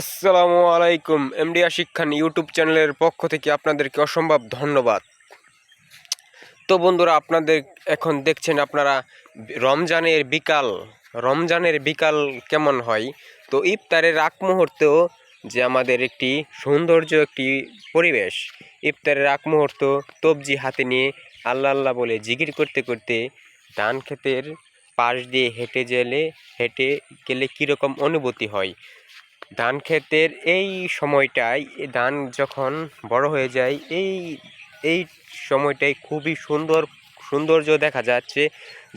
আসসালামু আলাইকুম। এমডি আশিক খান ইউটিউব চ্যানেলের পক্ষ থেকে আপনাদেরকে অসম্ভব ধন্যবাদ। তো বন্ধুরা, আপনাদের এখন দেখছেন আপনারা রমজানের বিকাল কেমন হয়। তো ইফতারের আগ মুহূর্তেও যে আমাদের একটি সৌন্দর্য একটি পরিবেশ, ইফতারের আগ মুহূর্ত তবজি হাতে নিয়ে আল্লাহ আল্লাহ বলে জিকির করতে করতে ধান ক্ষেতের পাশ দিয়ে হেঁটে গেলে কীরকম অনুভূতি হয়। ধান ক্ষেতের এই সময়টায় ধান যখন বড় হয়ে যায়, এই সময়টায় খুবই সৌন্দর্য দেখা যাচ্ছে,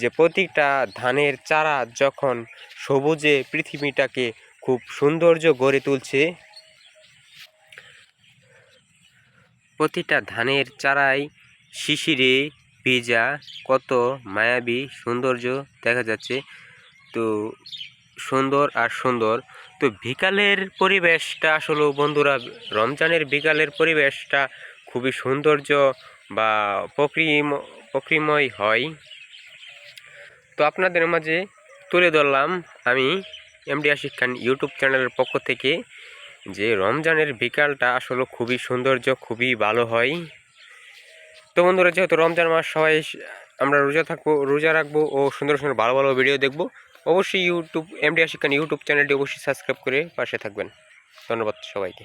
যে প্রতিটা ধানের চারা যখন সবুজে পৃথিবীটাকে খুব সৌন্দর্য গড়ে তুলছে। প্রতিটা ধানের চারায় শিশিরে ভেজা কত মায়াবী সৌন্দর্য দেখা যাচ্ছে। তো সুন্দর। তো বিকালের পরিবেশটা আসলে বন্ধুরা, রমজানের বিকালের পরিবেশটা খুবই সৌন্দর্য বা প্রকৃতিময় হয়। তো আপনাদের মাঝে তুলে ধরলাম আমি এমডি আশিক খান ইউটিউব চ্যানেলের পক্ষ থেকে, যে রমজানের বিকালটা আসলে খুবই সৌন্দর্য, খুবই ভালো হয়। তো বন্ধুরা, যেহেতু রমজান মাস, সবাই আমরা রোজা রাখবো ও সুন্দর সুন্দর ভালো ভালো ভিডিও দেখবো। অবশ্যই এমডি আশিক খান ইউটিউব চ্যানেলটি অবশ্যই সাবস্ক্রাইব করে পাশে থাকবেন। ধন্যবাদ সবাইকে।